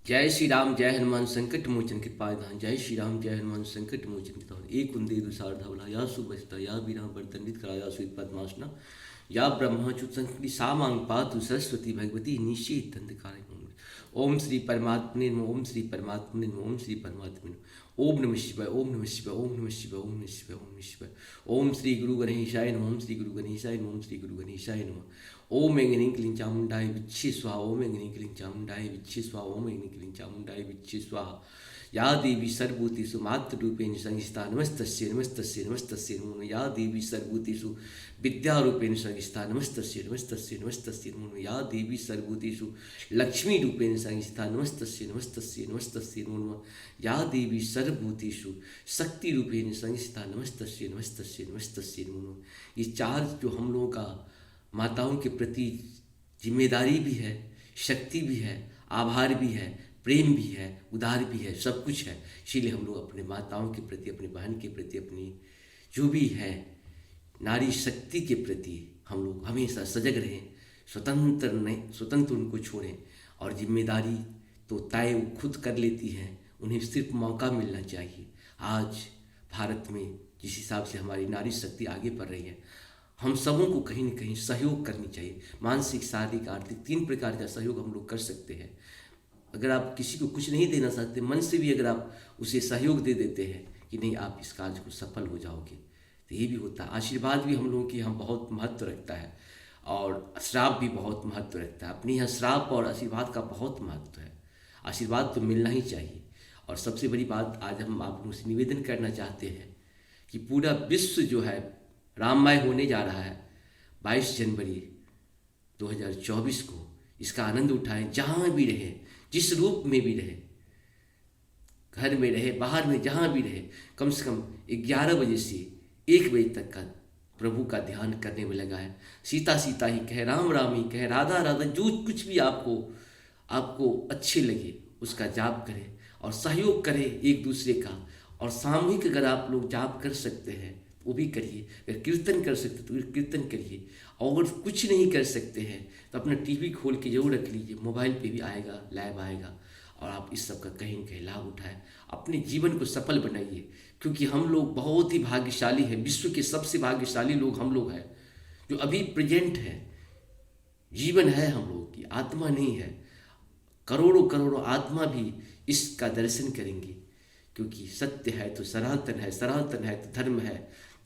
जय श्री राम जय हनुमान संकट मोचन कृपाधान। जय श्री राम जय हनुमान संकट मोचन कृपाधान। एक कुंदे दुसार धवला या सुबस्ता या बीरा वर्दंडित करा या सुत पद्मासना या ब्रह्मचुत संकटी सा मांग पातु सरस्वती भगवती निश्चित अंधकार। ओम श्री परमात्मने नमः। ओम श्री परमात्मने नमः। ओम श्री परमात्मने नमः। ओम नमः शिवाय। ओम नमः शिवाय। ओम नमः शिवाय। ओम नमः शिवाय। ओम नमः शिवाय। ओम श्री गुरु गणेशाय नमः। ओम श्री गुरु गणेशाय नमः। ओम श्री गुरु गणेशाय नमः। ओम ऐंगिनी क्लीं चामुंडाय विच्छे स्वाहा। ओम ऐंगिनी क्लीं चामुंडाय विच्छे स्वाहा। ओम ऐंगिनी क्लीं चामुंडाय विच्छे स्वाहा। या देवी सर्वभूतेषु मातृरूपेण संस्थिता नमस्तस्यै नमस्तस्यै नमस्तस्यै नमो नमः। या देवी सर्वभूतेषु विद्यारूपेण संस्थिता नमस्तस्यै नमस्तस्यै नमस्तस्यै नमो नमः। या देवी सर्वभूतेषु लक्ष्मीरूपेण संस्थिता नमस्तस्यै नमस्तस्यै नमस्तस्यै नमो नमः। या देवी सर्वभूतेषु शक्तिरूपेण संस्थिता नमस्तस्यै नमस्तस्यै नमस्तस्यै नमो नमः। ये चार जो हम लोगों का माताओं के प्रति जिम्मेदारी भी है, शक्ति भी है, आभार भी है, प्रेम भी है, उदार भी है, सब कुछ है। इसीलिए हम लोग अपने माताओं के प्रति, अपनी बहन के प्रति, अपनी जो भी है नारी शक्ति के प्रति हम लोग हमेशा सजग रहें, स्वतंत्र नहीं, स्वतंत्र उनको छोड़ें। और जिम्मेदारी तो तय वो खुद कर लेती हैं, उन्हें सिर्फ मौका मिलना चाहिए। आज भारत में जिस हिसाब से हमारी नारी शक्ति आगे बढ़ रही है, हम सबों को कहीं न कहीं सहयोग करनी चाहिए। मानसिक, शारीरिक, आर्थिक 3 प्रकार का सहयोग हम लोग कर सकते हैं। अगर आप किसी को कुछ नहीं देना चाहते, मन से भी अगर आप उसे सहयोग दे देते हैं कि नहीं आप इस कार्य को सफल हो जाओगे, तो ये भी होता है। आशीर्वाद भी हम लोगों की यहाँ बहुत महत्व रखता है और श्राप भी बहुत महत्व रखता है। अपने यहाँ श्राप और आशीर्वाद का बहुत महत्व है। आशीर्वाद तो मिलना ही चाहिए। और सबसे बड़ी बात आज हम आप लोगों से निवेदन करना चाहते हैं कि पूरा विश्व जो है राममय होने जा रहा है 22 जनवरी 2024 को। इसका आनंद उठाएं, जहाँ भी रहे, जिस रूप में भी रहे, घर में रहे, बाहर में, जहाँ भी रहे, कम से कम 11 बजे से 1 बजे तक का प्रभु का ध्यान करने में लगा है। सीता सीता ही कहे, राम राम ही कहे, राधा राधा, जो कुछ भी आपको अच्छे लगे उसका जाप करें और सहयोग करें एक दूसरे का। और सामूहिक अगर आप लोग जाप कर सकते हैं वो भी करिए। अगर कीर्तन कर सकते तो कीर्तन करिए। और कुछ नहीं कर सकते हैं तो अपना टीवी खोल के जरूर रख लीजिए, मोबाइल पे भी आएगा, लाइव आएगा, और आप इस सब का कहीं न कहीं लाभ उठाएं। अपने जीवन को सफल बनाइए, क्योंकि हम लोग बहुत ही भाग्यशाली हैं। विश्व के सबसे भाग्यशाली लोग हम लोग हैं जो अभी प्रेजेंट है। जीवन है हम लोगों की, आत्मा नहीं है। करोड़ों करोड़ों आत्मा भी इसका दर्शन करेंगे, क्योंकि सत्य है तो सनातन है, सनातन है तो धर्म है,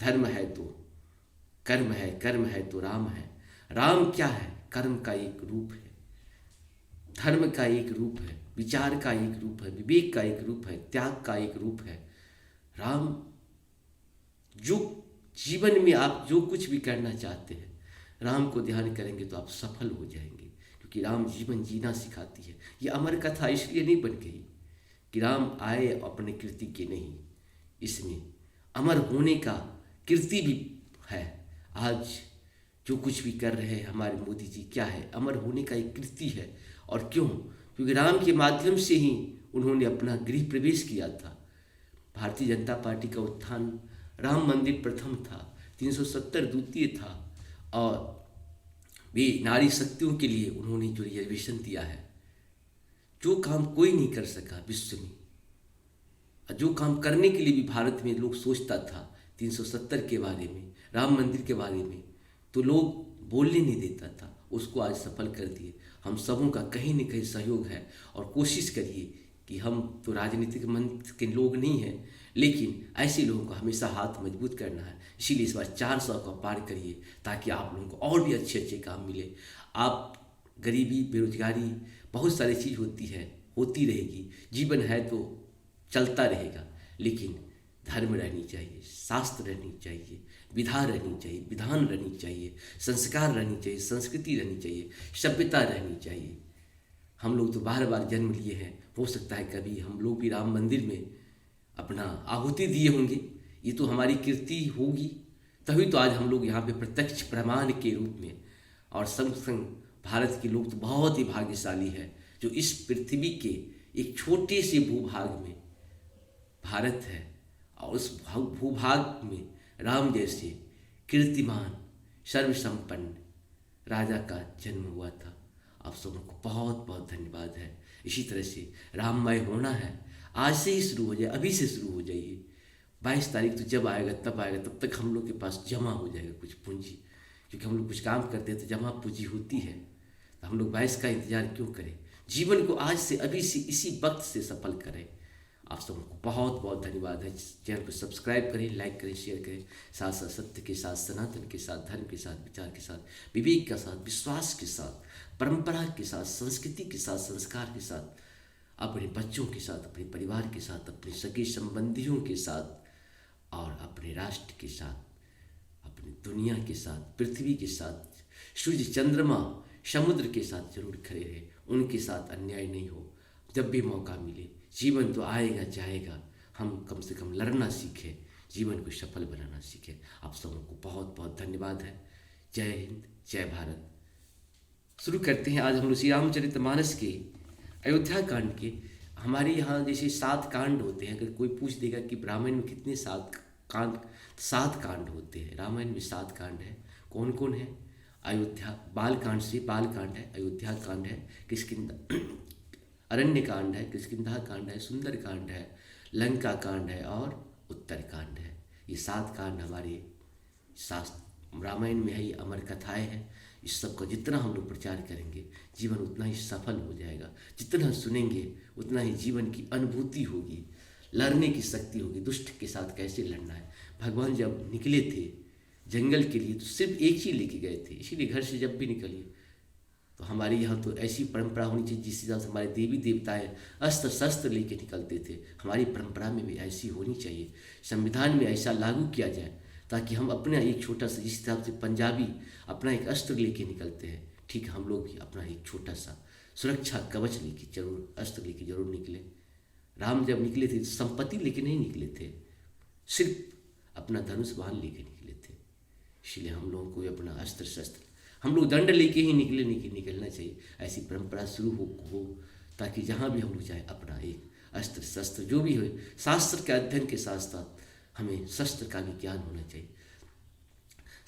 धर्म है तो कर्म है, कर्म है तो राम है। राम क्या है? कर्म का एक रूप है, धर्म का एक रूप है, विचार का एक रूप है, विवेक का एक रूप है, त्याग का एक रूप है। राम जो जीवन में आप जो कुछ भी करना चाहते हैं, राम को ध्यान करेंगे तो आप सफल हो जाएंगे, क्योंकि राम जीवन जीना सिखाती है। ये अमर कथा इसलिए नहीं बन गई कि राम आए अपने कीर्ति के, नहीं, इसमें अमर होने का कीर्ति भी है। आज जो कुछ भी कर रहे हैं हमारे मोदी जी, क्या है? अमर होने का एक कीर्ति है। और क्यों? क्योंकि राम के माध्यम से ही उन्होंने अपना गृह प्रवेश किया था। भारतीय जनता पार्टी का उत्थान, राम मंदिर प्रथम था, 370 द्वितीय था, और वे नारी शक्तियों के लिए उन्होंने जो रिजर्वेशन दिया है, जो काम कोई नहीं कर सका विश्व में, जो काम करने के लिए भी भारत में लोग सोचता था 370 के बारे में, राम मंदिर के बारे में, तो लोग बोलने नहीं देता था, उसको आज सफल कर दिए। हम सबों का कहीं न कहीं सहयोग है। और कोशिश करिए कि हम तो राजनीतिक मंच के लोग नहीं हैं, लेकिन ऐसे लोगों को हमेशा हाथ मजबूत करना है। इसीलिए इस बार 400 का पार करिए, ताकि आप लोगों को और भी अच्छे अच्छे काम मिले। आप गरीबी, बेरोजगारी, बहुत सारी चीज़ होती है, होती रहेगी, जीवन है तो चलता रहेगा, लेकिन धर्म रहनी चाहिए, शास्त्र रहनी चाहिए, विधा रहनी चाहिए, विधान रहनी चाहिए, संस्कार रहनी चाहिए, संस्कृति रहनी चाहिए, सभ्यता रहनी चाहिए। हम लोग तो बार बार जन्म लिए हैं, हो सकता है कभी हम लोग भी राम मंदिर में अपना आहुति दिए होंगे, ये तो हमारी कीर्ति होगी, तभी तो आज हम लोग यहाँ पे प्रत्यक्ष प्रमाण के रूप में। और संग संग भारत के लोग तो बहुत ही भाग्यशाली है, जो इस पृथ्वी के एक छोटे से भूभाग में भारत है, और उस भूभाग में राम जैसे कीर्तिमान, सर्वसंपन्न राजा का जन्म हुआ था। आप सबों को बहुत बहुत धन्यवाद है। इसी तरह से राममय होना है, आज से ही शुरू हो जाए, अभी से शुरू हो जाइए। 22 तारीख तो जब आएगा तब आएगा, तब तक हम लोग के पास जमा हो जाएगा कुछ पूंजी, क्योंकि हम लोग कुछ काम करते हैं तो जमा पूंजी होती है। तो हम लोग 22 का इंतजार क्यों करें, जीवन को आज से अभी से इसी वक्त से सफल करें। आप सबको बहुत बहुत धन्यवाद है। चैनल को सब्सक्राइब करें, लाइक करें, शेयर करें, साथ साथ सत्य के साथ, सनातन के साथ, धर्म के साथ, विचार के साथ, विवेक के साथ, विश्वास के साथ, परंपरा के साथ, संस्कृति के साथ, संस्कार के साथ, अपने बच्चों के साथ, अपने परिवार के साथ, अपने सगे संबंधियों के साथ और अपने राष्ट्र के साथ, अपनी दुनिया के साथ, पृथ्वी के साथ, सूर्य चंद्रमा समुद्र के साथ जरूर खड़े रहे। उनके साथ अन्याय नहीं हो। जब भी मौका मिले, जीवन तो आएगा जाएगा, हम कम से कम लड़ना सीखें, जीवन को सफल बनाना सीखें। आप सबों को बहुत बहुत धन्यवाद है। जय हिंद, जय भारत। शुरू करते हैं आज हम लोग श्री रामचरितमानस के अयोध्या कांड के। हमारे यहाँ जैसे 7 कांड होते हैं। अगर कोई पूछ देगा कि रामायण में कितने 7 कांड, 7 कांड होते हैं। रामायण में 7 कांड है। कौन कौन है? अयोध्या बाल कांड से बाल कांड है, अयोध्या कांड है, किष्किंधा अरण्य कांड है, किष्किंधा कांड है, सुंदर कांड है, लंका कांड है और उत्तर कांड है। ये 7 कांड हमारे शास्त्र रामायण में है। ये अमर कथाएँ हैं। इस सब का जितना हम लोग प्रचार करेंगे, जीवन उतना ही सफल हो जाएगा। जितना सुनेंगे उतना ही जीवन की अनुभूति होगी, लड़ने की शक्ति होगी। दुष्ट के साथ कैसे लड़ना है। भगवान जब निकले थे जंगल के लिए तो सिर्फ एक ही लेके गए थे। इसीलिए घर से जब भी निकलिए तो हमारे यहाँ तो ऐसी परंपरा होनी चाहिए जिस हिसाब से हमारे देवी देवताएं अस्त्र शस्त्र लेके निकलते थे, हमारी परंपरा में भी ऐसी होनी चाहिए। संविधान में ऐसा लागू किया जाए ताकि हम अपना एक छोटा सा, जिस हिसाब से पंजाबी अपना एक अस्त्र लेके निकलते हैं, ठीक हम लोग भी अपना एक छोटा सा सुरक्षा कवच लेके जरूर, अस्त्र लेके जरूर निकले। राम जब निकले थे संपत्ति लेके नहीं निकले थे, सिर्फ अपना धनुष बाण लेके निकले थे। इसलिए हम लोगों को अपना अस्त्र शस्त्र, हम लोग दंड लेके ही निकलना चाहिए। ऐसी परंपरा शुरू हो ताकि जहाँ भी हम लोग जाए अपना एक अस्त्र शस्त्र जो भी हो, शास्त्र के अध्ययन के साथ साथ हमें शस्त्र का भी ज्ञान होना चाहिए।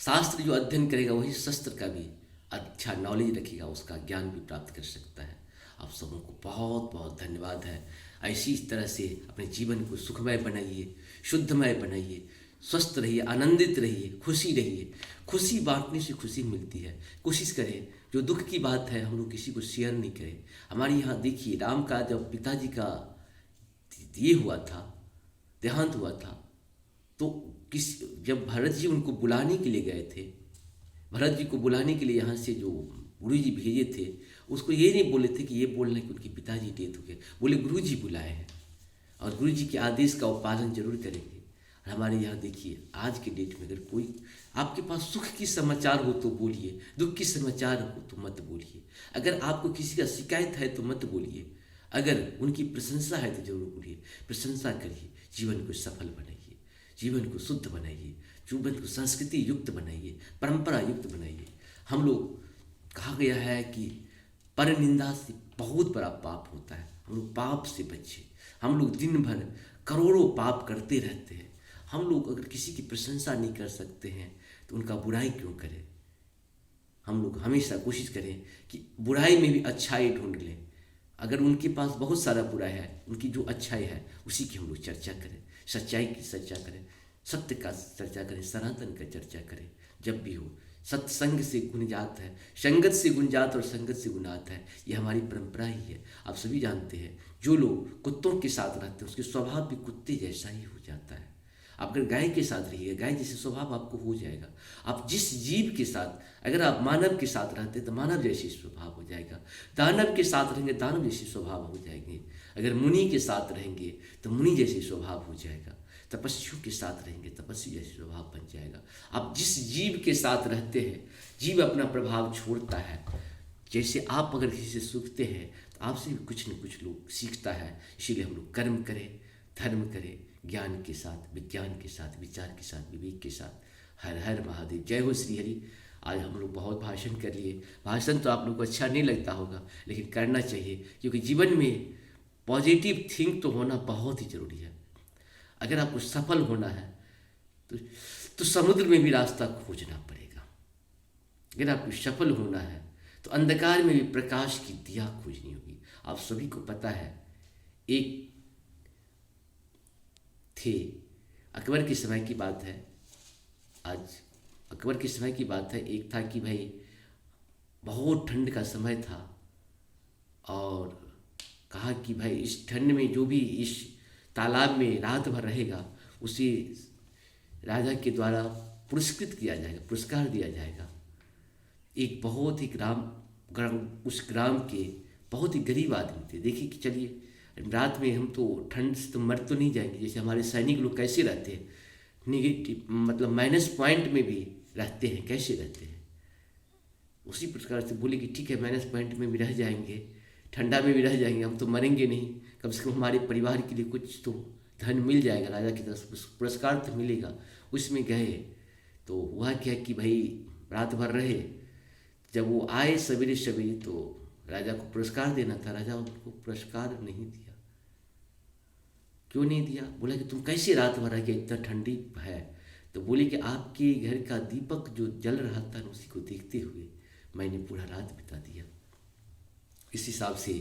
शास्त्र जो अध्ययन करेगा वही शस्त्र का भी अच्छा नॉलेज रखेगा, उसका ज्ञान भी प्राप्त कर सकता है। आप सबों को बहुत बहुत धन्यवाद है। ऐसी इस तरह से अपने जीवन को सुखमय बनाइए, शुद्धमय बनाइए, स्वस्थ रहिए, आनंदित रहिए, खुशी रहिए। खुशी बांटने से खुशी मिलती है। कोशिश करें जो दुख की बात है हम लोग किसी को शेयर नहीं करें। हमारे यहाँ देखिए राम का जब पिताजी का ये हुआ था, देहांत हुआ था, तो जब भरत जी उनको बुलाने के लिए गए थे, भरत जी को बुलाने के लिए यहाँ से जो गुरु जी भेजे थे, उसको ये नहीं बोले थे कि ये बोलना कि उनके पिताजी डेथ हो गए, बोले गुरु जी बुलाए हैं और गुरु जी के आदेश का वो पालन जरूर करेंगे। हमारे यहाँ देखिए आज के डेट में अगर कोई आपके पास सुख की समाचार हो तो बोलिए, दुख की समाचार हो तो मत बोलिए। अगर आपको किसी का शिकायत है तो मत बोलिए, अगर उनकी प्रशंसा है तो जरूर बोलिए। प्रशंसा करिए, जीवन को सफल बनाइए, जीवन को शुद्ध बनाइए, जीवन को संस्कृति युक्त बनाइए, परंपरा युक्त बनाइए। हम लोग कहा गया है कि पर निंदा से बहुत बड़ा पाप होता है। हम लोग पाप से बचे। हम लोग दिन भर करोड़ों पाप करते रहते हैं। हम लोग अगर किसी की प्रशंसा नहीं कर सकते हैं तो उनका बुराई क्यों करें। हम लोग हमेशा कोशिश करें कि बुराई में भी अच्छाई ढूंढ लें। अगर उनके पास बहुत सारा बुराई है, उनकी जो अच्छाई है उसी की हम लोग चर्चा करें, सच्चाई की चर्चा करें, सत्य का चर्चा करें, सनातन का चर्चा करें। जब भी हो सत्संग से गुण जात है, संगत से गुण जात और संगत से गुणात है। ये हमारी परंपरा ही है। आप सभी जानते हैं जो लोग कुत्तों के साथ रहते हैं उसके स्वभाव भी कुत्ते जैसा ही हो जाता है। आप अगर गाय के साथ रहिए, गाय जैसे स्वभाव आपको हो जाएगा। आप जिस जीव के साथ, अगर आप मानव के साथ रहते हैं तो मानव जैसे स्वभाव हो जाएगा। दानव के साथ रहेंगे दानव जैसे स्वभाव हो जाएंगे। अगर मुनि के साथ रहेंगे तो मुनि जैसे स्वभाव हो जाएगा। तपस्वियों के साथ रहेंगे तपस्वी जैसे स्वभाव बन जाएगा। आप जिस जीव के साथ रहते हैं जीव अपना प्रभाव छोड़ता है। जैसे आप अगर किसी से सीखते हैं तो आपसे भी कुछ न कुछ लोग सीखता है। इसीलिए हम लोग कर्म करें, धर्म करें, ज्ञान के साथ, विज्ञान के साथ, विचार के साथ, विवेक के साथ। हर हर महादेव, जय हो श्री हरि। आज हम लोग बहुत भाषण कर लिए। भाषण तो आप लोग को अच्छा नहीं लगता होगा लेकिन करना चाहिए, क्योंकि जीवन में पॉजिटिव थिंक तो होना बहुत ही जरूरी है। अगर आपको सफल होना है तो समुद्र में भी रास्ता खोजना पड़ेगा। अगर आपको सफल होना है तो अंधकार में भी प्रकाश की दिया खोजनी होगी। आप सभी को पता है, एक थे, अकबर के समय की बात है, आज अकबर के समय की बात है। एक था कि भाई बहुत ठंड का समय था और कहा कि भाई इस ठंड में जो भी इस तालाब में रात भर रहेगा उसे राजा के द्वारा पुरस्कृत किया जाएगा, पुरस्कार दिया जाएगा। एक बहुत ही ग्राम उस ग्राम के बहुत ही गरीब आदमी थे। देखिए कि चलिए रात में हम तो ठंड से तो मर तो नहीं जाएंगे, जैसे हमारे सैनिक लोग कैसे रहते हैं, निगेटिव मतलब माइनस पॉइंट में भी रहते हैं, कैसे रहते हैं, उसी प्रकार से बोले कि ठीक है माइनस पॉइंट में भी रह जाएंगे, ठंडा में भी रह जाएंगे, हम तो मरेंगे नहीं, कम से कम हमारे परिवार के लिए कुछ तो धन मिल जाएगा, राजा की तरफ से पुरस्कार तो मिलेगा। उसमें गए तो हुआ क्या कि भाई रात भर रहे, जब वो आए सवेरे सवेरे तो राजा को पुरस्कार देना था, राजा उनको पुरस्कार नहीं दिया। क्यों नहीं दिया? बोला कि तुम कैसे रात भर रह के, इतना ठंडी है। तो बोले कि आपके घर का दीपक जो जल रहा था उसी को देखते हुए मैंने पूरा रात बिता दिया। इस हिसाब से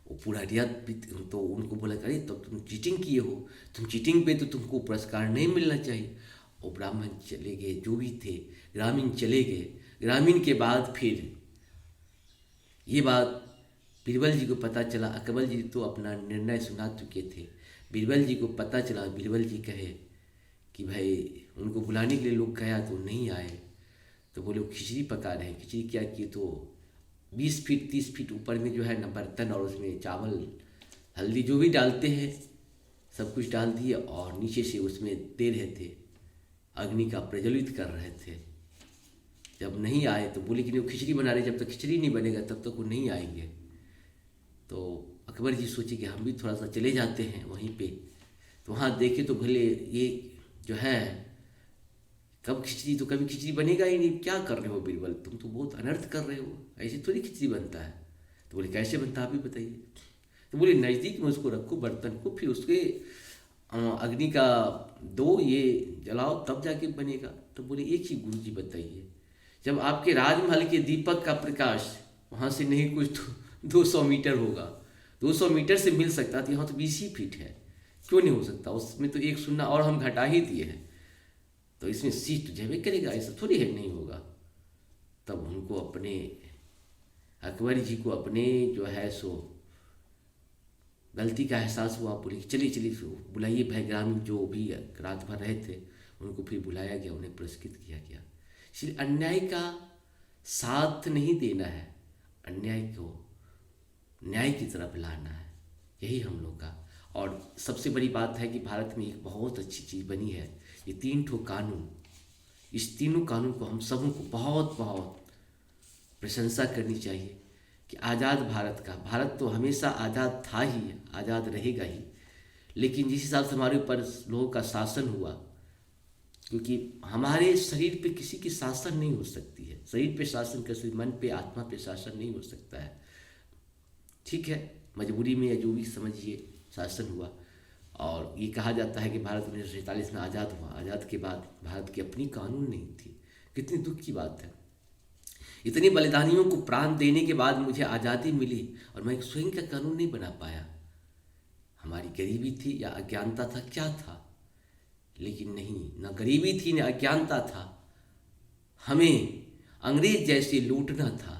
वो पूरा रात तो उनको बोला अरे तो तुम चीटिंग किए हो, तुम चीटिंग पे तो तुमको पुरस्कार नहीं मिलना चाहिए। और ब्राह्मण चले गए, जो भी थे ग्रामीण चले गए। ग्रामीण के बाद फिर ये बात बीरबल जी को पता चला। अकबर जी तो अपना निर्णय सुना चुके थे, बीरबल जी को पता चला। बीरबल जी कहे कि भाई उनको बुलाने के लिए लोग गया तो नहीं आए, तो वो लोग खिचड़ी पका रहे हैं। खिचड़ी क्या की तो 20 फीट 30 फीट ऊपर में जो है ना बर्तन, और उसमें चावल हल्दी जो भी डालते हैं सब कुछ डाल दिए और नीचे से उसमें दे रहे थे, अग्नि का प्रज्वलित कर रहे थे। जब नहीं आए तो बोले कि नहीं वो खिचड़ी बना रहे, जब तक खिचड़ी नहीं बनेगा तब तक वो नहीं आएंगे। तो अकबर जी सोचे कि हम भी थोड़ा सा चले जाते हैं वहीं पे। तो वहाँ देखे तो भले ये जो है कब खिचड़ी, तो कभी खिचड़ी बनेगा ही नहीं, क्या कर रहे हो बीरबल, तुम तो बहुत अनर्थ कर रहे हो, ऐसे थोड़ी खिचड़ी बनता है। तो बोले कैसे बनता है आप भी बताइए। तो बोले नज़दीक में उसको रखो बर्तन को, फिर उसके अग्नि का दो ये जलाओ तब जाके बनेगा। तो बोले एक ही गुरु जी बताइए, जब आपके राजमहल के दीपक का प्रकाश वहाँ से नहीं कुछ तो 200 मीटर होगा, 200 मीटर से मिल सकता था, यहाँ तो 20 ही फीट है, क्यों नहीं हो सकता। उसमें तो एक सुन्ना और हम घटा ही दिए हैं, तो इसमें सीट तो जमे करेगा, ऐसा थोड़ी है नहीं होगा। तब उनको अपने अकबर जी को अपने जो है सो गलती का एहसास हुआ। बोले चलिए चलिए बुलाइए भाई ग्रामीण जो भी रात भर रहे थे उनको फिर बुलाया गया, उन्हें पुरस्कृत किया गया। इसलिए अन्याय का साथ नहीं देना है, अन्याय को न्याय की तरफ लाना है, यही हम लोग का। और सबसे बड़ी बात है कि भारत में एक बहुत अच्छी चीज़ बनी है, ये 3 ठो कानून। इस तीनों कानून को हम सबों को बहुत बहुत प्रशंसा करनी चाहिए कि आज़ाद भारत का, भारत तो हमेशा आज़ाद था ही, आज़ाद रहेगा ही, लेकिन जिस हिसाब से हमारे ऊपर लोगों का शासन हुआ, क्योंकि हमारे शरीर पे किसी की शासन नहीं हो सकती है, शरीर पे शासन कैसे, मन पे आत्मा पे शासन नहीं हो सकता है। ठीक है, मजबूरी में या जो भी समझिए शासन हुआ। और ये कहा जाता है कि भारत 1947 में आज़ाद हुआ, आज़ाद के बाद भारत की अपनी कानून नहीं थी। कितनी दुख की बात है, इतने बलिदानियों को प्राण देने के बाद मुझे आज़ादी मिली और मैं स्वयं का कानून नहीं बना पाया। हमारी गरीबी थी या अज्ञानता था, क्या था? लेकिन नहीं, न गरीबी थी न अज्ञानता था, हमें अंग्रेज जैसे लूटना था,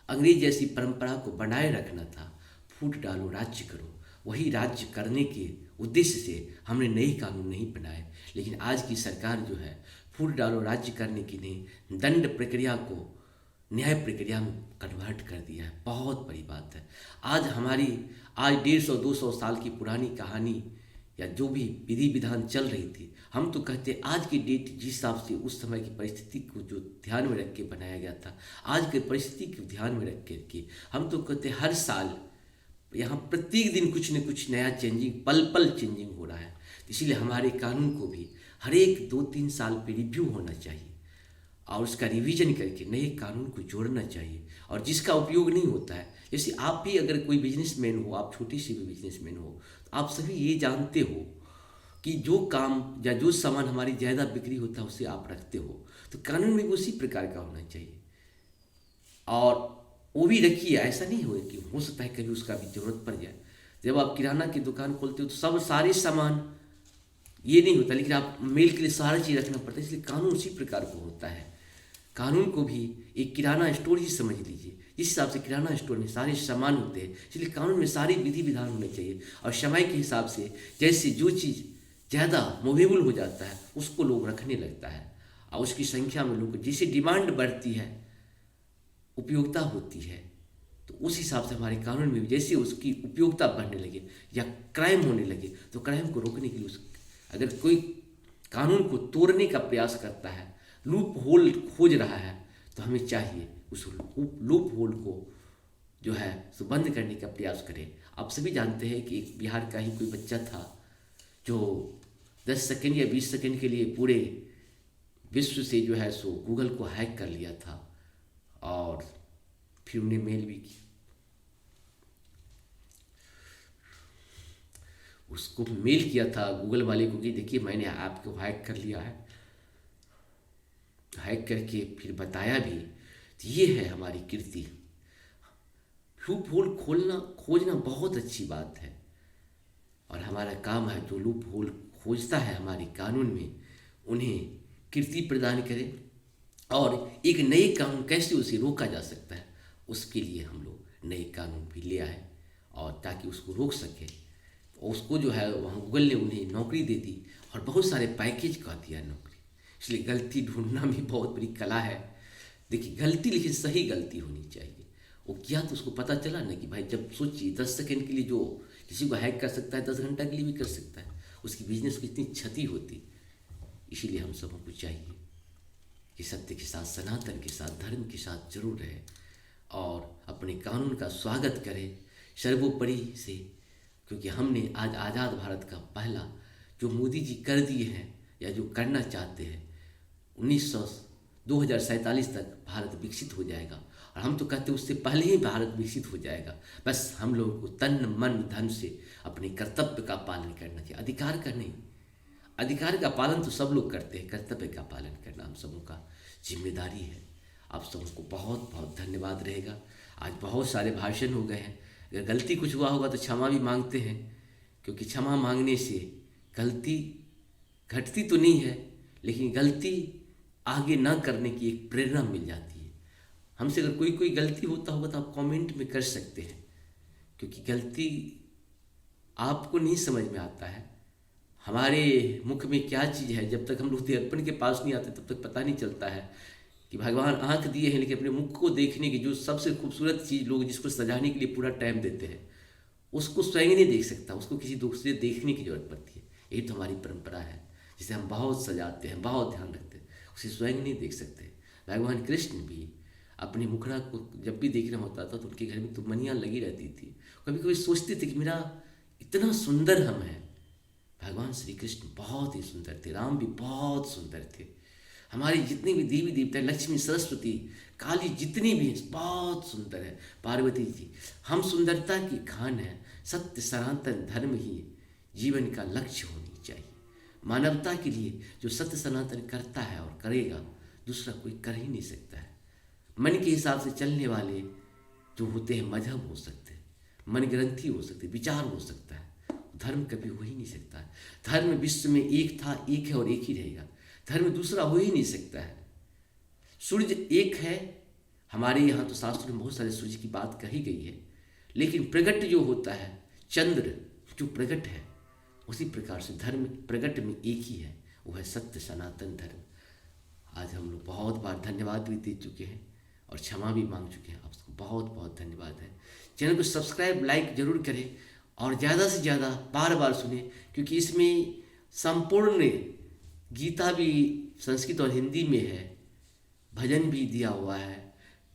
अंग्रेज जैसी परंपरा को बनाए रखना था। फूट डालो राज्य करो, वही राज्य करने के उद्देश्य से हमने नए कानून नहीं बनाए। लेकिन आज की सरकार जो है फूट डालो राज्य करने की नहीं, दंड प्रक्रिया को न्याय प्रक्रिया में कन्वर्ट कर दिया है। बहुत बड़ी बात है। आज 150-200 साल की पुरानी कहानी या जो भी विधि विधान चल रही थी, हम तो कहते आज की डेट जिस हिसाब से उस समय की परिस्थिति को जो ध्यान में रख के बनाया गया था, आज की परिस्थिति को ध्यान में रख के हम तो कहते हर साल यहाँ प्रत्येक दिन कुछ न कुछ नया चेंजिंग, पल पल चेंजिंग हो रहा है। इसीलिए हमारे कानून को भी हर एक 2-3 साल पे रिव्यू होना चाहिए और उसका रिवीजन करके नए कानून को जोड़ना चाहिए। और जिसका उपयोग नहीं होता है, जैसे आप भी अगर कोई बिजनेसमैन हो, आप छोटी सी भी बिजनेसमैन हो, तो आप सभी ये जानते हो कि जो काम या जो सामान हमारी ज़्यादा बिक्री होता है उसे आप रखते हो, तो कानून भी उसी प्रकार का होना चाहिए। और वो भी रखिए, ऐसा नहीं हो सकता है कभी उसका भी जरूरत पड़ जाए। जब आप किराना की दुकान खोलते हो तो सब सारे सामान ये नहीं होता, लेकिन आप मेल के लिए सारी चीज़ रखना पड़ता है, इसलिए कानून उसी प्रकार को होता है। कानून को भी एक किराना स्टोर ही समझ लीजिए, जिस हिसाब से किराना स्टोर में सारे सामान होते हैं, इसलिए कानून में सारी विधि विधान होने चाहिए। और समय के हिसाब से जैसे जो चीज़ ज़्यादा मूवेबल हो जाता है उसको लोग रखने लगता है, और उसकी संख्या में लोग जैसे डिमांड बढ़ती है, उपयोगिता होती है, तो उस हिसाब से हमारे कानून में भी जैसे उसकी उपयोगिता बढ़ने लगे या क्राइम होने लगे, तो क्राइम को रोकने के लिए अगर कोई कानून को तोड़ने का प्रयास करता है, लूप होल खोज रहा है, तो हमें चाहिए उस लूप होल को जो है सो बंद करने का प्रयास करें। आप सभी जानते हैं कि एक बिहार का ही कोई बच्चा था जो 10 सेकंड या 20 सेकंड के लिए पूरे विश्व से जो है सो गूगल को हैक कर लिया था, और फिर उन्हें मेल भी किया, उसको मेल किया था गूगल वाले को कि देखिए मैंने आपको हैक कर लिया है, हैक करके फिर बताया भी। तो ये है हमारी कीर्ति। लूप होल खोजना बहुत अच्छी बात है, और हमारा काम है जो लूप होल खोजता है हमारे कानून में उन्हें कीर्ति प्रदान करें, और एक नए कानून कैसे उसे रोका जा सकता है उसके लिए हम लोग नए कानून भी ले आए, और ताकि उसको रोक सके। उसको जो है वहाँ गूगल ने उन्हें नौकरी दे दी और बहुत सारे पैकेज का दिया नौकरी। इसलिए गलती ढूंढना भी बहुत बड़ी कला है। देखिए गलती, लेकिन सही गलती होनी चाहिए। वो किया तो उसको पता चला ना कि भाई, जब सोचिए 10 सेकंड के लिए जो किसी को हैक कर सकता है 10 घंटा के लिए भी कर सकता है, उसकी बिजनेस को इतनी क्षति होती। इसीलिए हम सबको चाहिए कि सत्य के साथ, सनातन के साथ, धर्म के साथ जरूर रहे, और अपने कानून का स्वागत करें सर्वोपरि से, क्योंकि हमने आज आज़ाद भारत का पहला जो मोदी जी कर दिए हैं या जो करना चाहते हैं, 2047 तक भारत विकसित हो जाएगा, और हम तो कहते हैं उससे पहले ही भारत विकसित हो जाएगा। बस हम लोगों को तन मन धन से अपने कर्तव्य का पालन करना चाहिए, अधिकार का नहीं। अधिकार का पालन तो सब लोग करते हैं, कर्तव्य का पालन करना हम सबों का जिम्मेदारी है। आप सबको बहुत बहुत धन्यवाद रहेगा। आज बहुत सारे भाषण हो गए हैं, अगर गलती कुछ हुआ होगा तो क्षमा भी मांगते हैं, क्योंकि क्षमा मांगने से गलती घटती तो नहीं है, लेकिन गलती आगे ना करने की एक प्रेरणा मिल जाती है। हमसे अगर कोई गलती होता होगा तो आप कमेंट में कर सकते हैं, क्योंकि गलती आपको नहीं समझ में आता है। हमारे मुख में क्या चीज़ है, जब तक हम लोग दर्पण के पास नहीं आते तब तक पता नहीं चलता है कि भगवान आंख दिए हैं, लेकिन अपने मुख को देखने की जो सबसे खूबसूरत चीज़ लोग जिसको सजाने के लिए पूरा टाइम देते हैं, उसको स्वयं नहीं देख सकता, उसको किसी दूसरे देखने की जरूरत पड़ती है। यही तो हमारी परंपरा है, जिसे हम बहुत सजाते हैं, बहुत ध्यान रखते हैं, उसे स्वयं नहीं देख सकते। भगवान कृष्ण भी अपनी मुखड़ा को जब भी देखना होता था तो उनके घर में तो मनियाँ लगी रहती थी। कभी कभी सोचते थे कि मेरा इतना सुंदर हम है। भगवान श्री कृष्ण बहुत ही सुंदर थे, राम भी बहुत सुंदर थे, हमारी जितनी भी देवी देवता, लक्ष्मी, सरस्वती, काली, जितनी भी बहुत सुंदर है, पार्वती जी। हम सुंदरता की खान है। सत्य सनातन धर्म ही जीवन का लक्ष्य होनी चाहिए। मानवता के लिए जो सत्य सनातन करता है और करेगा, दूसरा कोई कर ही नहीं सकता है। मन के हिसाब से चलने वाले जो होते हैं मजहब हो सकते हैं, मन ग्रंथि हो सकते, विचार हो सकता है, धर्म कभी हो ही नहीं सकता है। धर्म विश्व में एक था, एक है और एक ही रहेगा। धर्म दूसरा हो ही नहीं सकता है। सूर्य एक है, हमारे यहाँ तो शास्त्र में बहुत सारे सूर्य की बात कही गई है, लेकिन प्रगट जो होता है, चंद्र जो प्रगट है, उसी प्रकार से धर्म प्रगट में एक ही है, वो है सत्य सनातन धर्म। आज हम लोग बहुत बार धन्यवाद भी दे चुके हैं और क्षमा भी मांग चुके हैं। आप सबको बहुत बहुत धन्यवाद है। चैनल को सब्सक्राइब, लाइक जरूर करें, और ज़्यादा से ज़्यादा बार बार सुने, क्योंकि इसमें संपूर्ण गीता भी संस्कृत और हिंदी में है, भजन भी दिया हुआ है,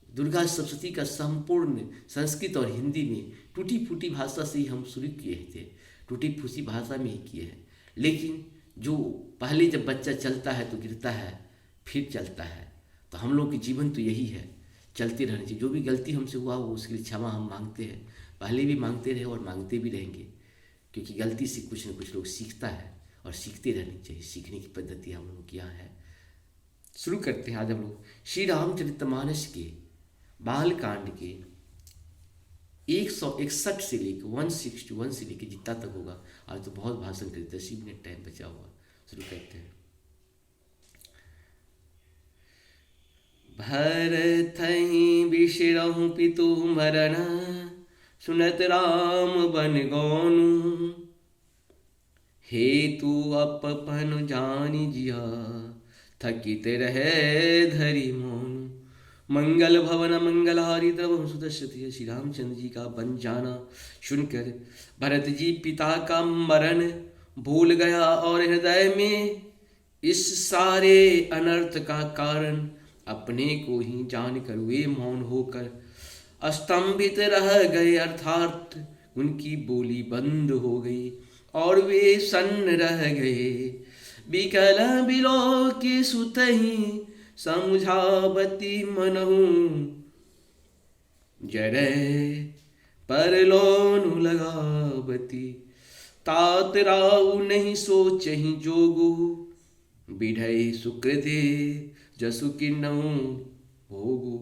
दुर्गा सप्तशती का संपूर्ण संस्कृत और हिंदी में, टूटी फूटी भाषा से ही हम शुरू किए थे, टूटी फूटी भाषा में ही किए हैं। लेकिन जो पहले जब बच्चा चलता है तो गिरता है, फिर चलता है, तो हम लोग के जीवन तो यही है, चलते रहना चाहिए। जो भी गलती हमसे हुआ वो उसके लिए क्षमा हम मांगते हैं, पहले भी मांगते रहे और मांगते भी रहेंगे, क्योंकि गलती से कुछ न कुछ लोग सीखता है और सीखते रहनी चाहिए। सीखने की पद्धति हम लोग की यहाँ है। शुरू करते हैं आज हम लोग श्री रामचरितमानस के बाल कांड के 161 से लेकर 161 से लेकर जितना तक होगा। आज तो बहुत भाषण कर 10 ही मिनट टाइम बचा हुआ, शुरू करते हैं। भरथहि बिसरहु पितु मरण, सुनत राम बन गौनु, हेतु अपपन जानि जिया, थकित रहे धरि मौन। मंगल भवन मंगलहारी द्रवहु सुदशरथ, श्री रामचंद्र जी का बन जाना सुनकर भरत जी पिता का मरण भूल गया और हृदय में इस सारे अनर्थ का कारण अपने को ही जानकर वे मौन होकर स्तंभित रह गए, अर्थात उनकी बोली बंद हो गई और वे सन्न रह गए। बिकल बिलो के सुतहि समझावती मनहु, जड़े परलोनु लगावती। तात राउ नहीं सोचहि जोगु, बिढ़ई सुकृति जसु किन्नहु भोगु।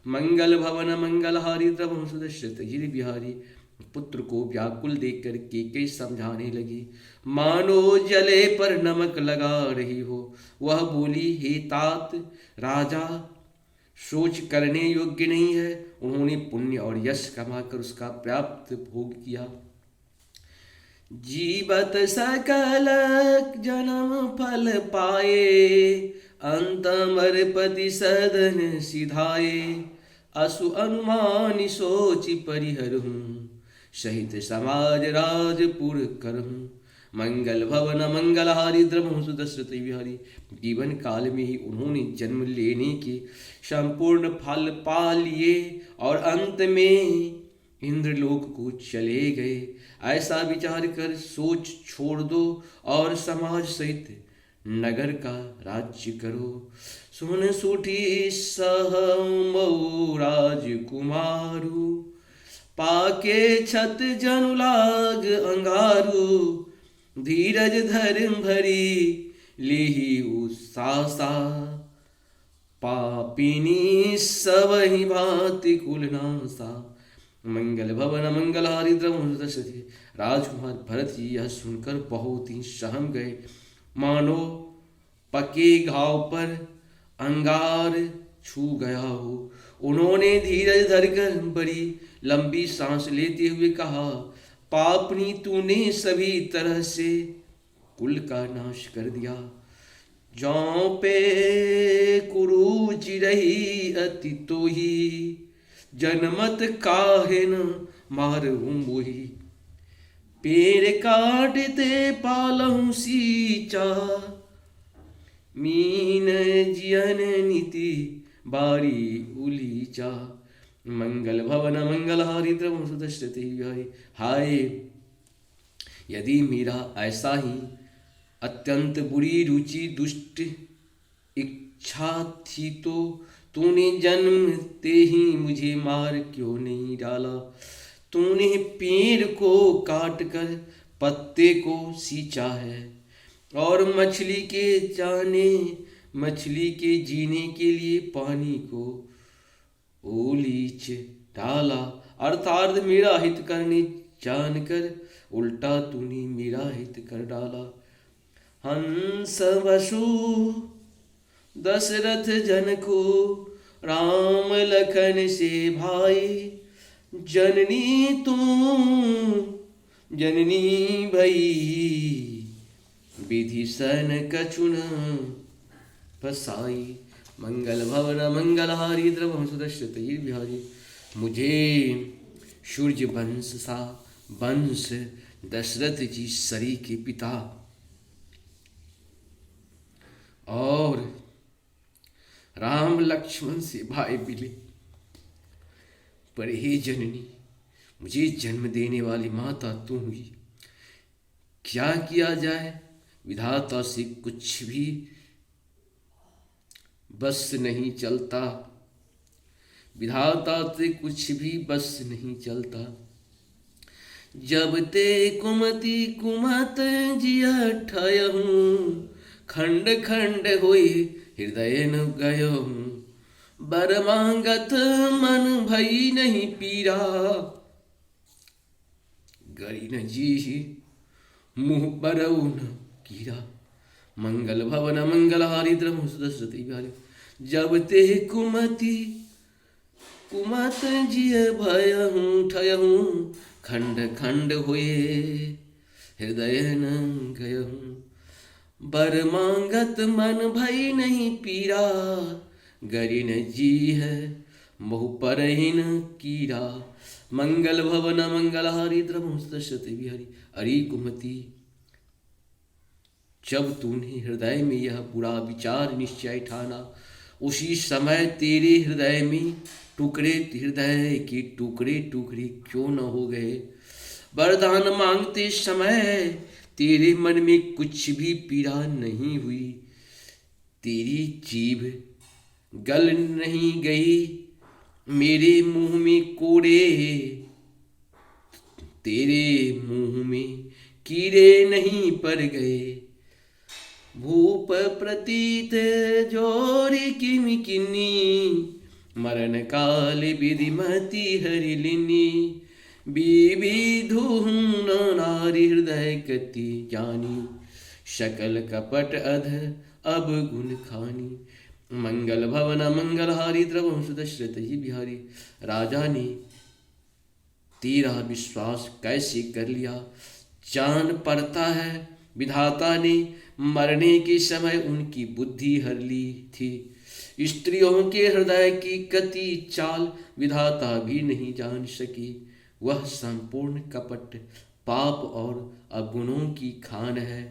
मंगल भवन मंगलहारी द्रवहु सुदशरथ, गिरि बिहारी। पुत्र को व्याकुल देखकर केकई समझाने लगी, मानो जले पर नमक लगा रही हो। वह बोली, हे तात, राजा सोच करने योग्य नहीं है। उन्होंने पुण्य और यश कमाकर उसका प्राप्त भोग किया। जीवत सकल जन्म फल पाए, अंतमर पति सदन सिधाए। असु अनुमान सोच परिहरहूँ, सहित समाज राजपुर करहूँ। मंगल भवन मंगलहारी द्रवहु सुदशरथ बिहारी। जीवन काल में ही उन्होंने जन्म लेने के संपूर्ण फल पा लिए और अंत में इंद्रलोक को चले गए। ऐसा विचार कर सोच छोड़ दो और समाज सहित नगर का राज्य करो। सुन सुठी सहमऊ राजकुमारू, पाके छत जनु लाग अंगारू। धीरज धर्म भरी लेहि उसासा, पापिनी सबहि भांति कुलनासा। मंगल भवन मंगलहारी द्रवहु सुदशरथ। राजकुमार भरत जी यह सुनकर बहुत ही सहम गए, मानो पके घाव पर अंगार छू गया हो। उन्होंने धीरज धरकर बड़ी लंबी सांस लेते हुए कहा, पापनी तूने सभी तरह से कुल का नाश कर दिया। जौ पे कुरूचि रही अति तोही, जनमत काहे न मारहूँ मोही। पेड़ काटते पालहूँ सींचा, मीन जियन नीति बारी उलीचा। मंगल भवन मंगलहारी द्रवहु सुदशरथ बिहारी। हाय, यदि मेरा ऐसा ही अत्यंत बुरी रुचि दुष्ट इच्छा थी तो तूने जन्मते ही मुझे मार क्यों नहीं डाला। तूने पेड़ को काट कर पत्ते को सींचा है और मछली के जीने के लिए पानी को ओलीच डाला। अर्थात मेरा हित करने जानकर उल्टा तूने मेरा हित कर डाला। हंस वसु दशरथ जन को राम लखन से भाई। जननी तू जननी भई विधि सन कछुन फसाई। मंगल भवन मंगलहारी द्रवहु सुदशरथ बिहारी। मुझे सूर्य वंश सा वंश दशरथ जी सरी के पिता और राम लक्ष्मण से भाई मिले, पर हे जननी, मुझे जन्म देने वाली माता तू हुई। क्या किया जाए, विधाता से कुछ भी बस नहीं चलता, विधाता से कुछ भी बस नहीं चलता। जब ते कुमति कुमत जिया ठयहूँ, खंड खंड होई हृदय न गयहूँ। बर मांगत मन भई नहीं पीरा, गरी न जी मुँह बरऊ न कीरा। मंगल भवन मंगलहारी द्रम सुदशरथी बिहारी। जब ते कुमति कुमत जिय भयहूँ ठयहूँ खंड खंड हुए हृदय न गयहूँ। बर मांगत मन भई नहीं पीरा गरी न जी है बहु परहीन कीरा। मंगल भवन मंगलहारी द्रम सुदशरथी बिहारी। अरे कुमति जब तूने हृदय में यह बुरा विचार निश्चय ठाना उसी समय तेरे हृदय में टुकड़े हृदय के टुकड़े टुकड़े क्यों न हो गए। वरदान मांगते समय तेरे मन में कुछ भी पीड़ा नहीं हुई। तेरी जीभ गल नहीं गई मेरे मुंह में कोड़े। तेरे मुंह में कीड़े नहीं पड़ गए। भूप प्रतीत जोरी किमि किन्नी मरण काल विधिमति हरिलिनी। विविधु नारी हृदय गति जानी शकल कपट अध अब गुण खानी। मंगल भवन मंगलहारी द्रवम सुदशरथ ही बिहारी। राजा ने तेरा विश्वास कैसे कर लिया जान पड़ता है। विधाता ने मरने के समय उनकी बुद्धि हर ली थी। स्त्रियों के हृदय की गति चाल विधाता भी नहीं जान सकी। वह संपूर्ण कपट पाप और अवगुणों की खान है।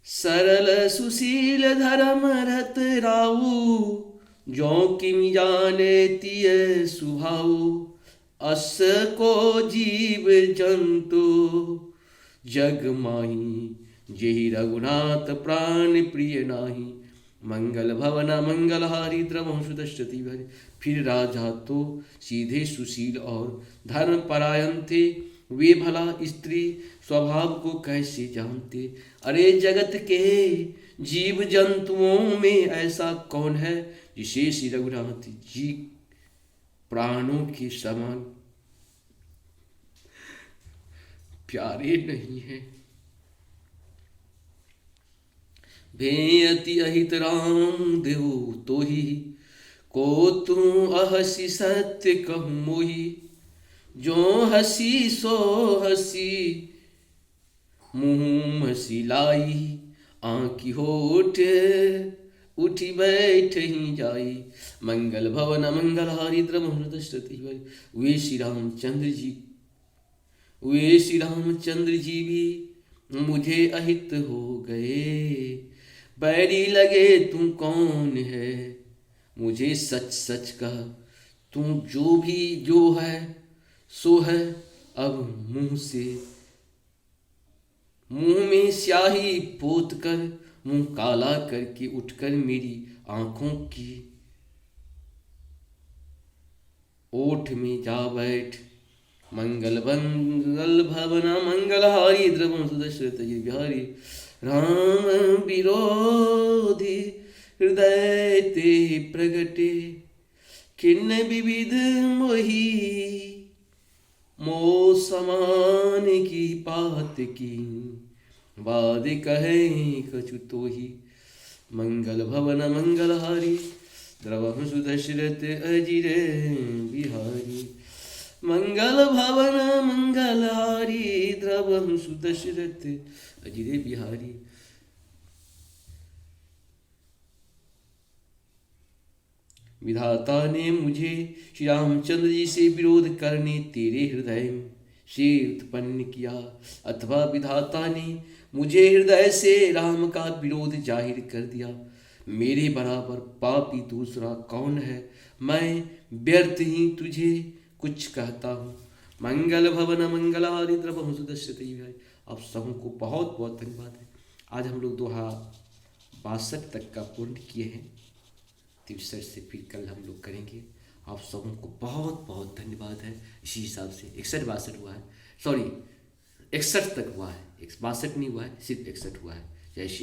सरल सुशील धर्म रत राऊ जो किम जाने तिय सुभाऊ। अस को जीव जंतु जग माही जेहि रघुनाथ प्राण प्रिय नाही। मंगल भवन मंगलहारी द्रवम सुदशरथी बिहारी। फिर राजा तो सीधे सुशील और धर्म परायण थे। वे भला स्त्री स्वभाव को कैसे जानते। अरे जगत के जीव जंतुओं में ऐसा कौन है जिसे श्री रघुनाथ जी प्राणों के समान प्यारे नहीं है। भेयति अहित राम देव तो ही को तू अहसी सत्य कहूँ मोही। जो हसी सो हसी मुँह हसी लाई आँखी होठ उठी बैठ ही जाई। मंगल भवन मंगलहारी द्रम दशरथी वे श्री रामचंद्र जी भी मुझे अहित हो गए। बैरी लगे तू कौन है मुझे सच सच कह। तू जो भी जो है सो है अब मुंह में स्याही पोत कर मुंह काला करके उठकर मेरी आंखों की ओठ में जा बैठ। मंगल भवन मंगलहारी द्रवम सुदशरथ बिहारी। राम विरोधी हृदय ते प्रगटे किन्न विविध मोही। मो समान की पात की बाद कहे कछु तो ही। मंगल भवन मंगलहारी द्रवम सुदशरथ अजिर बिहारी। मंगल भवन मंगलहारी द्रवम सुदशरथ अजिर बिहारी। विधाता ने मुझे श्री रामचंद्र जी से विरोध करने तेरे हृदय से उत्पन्न किया अथवा विधाता ने मुझे हृदय से राम का विरोध जाहिर कर दिया। मेरे बराबर पापी दूसरा कौन है। मैं व्यर्थ ही तुझे कुछ कहता हूँ। मंगल भवन मंगलहारी द्रवम सुदशरथी बिहारी। आप सबको बहुत बहुत धन्यवाद है। आज हम लोग दोहा 62 तक का पूर्ण किए हैं। 63 से फिर कल हम लोग करेंगे। आप सबको बहुत बहुत धन्यवाद है। इसी हिसाब से 61-62 हुआ है, सॉरी 61 तक हुआ है, 62 नहीं हुआ है, सिर्फ 61 हुआ है। जय श्री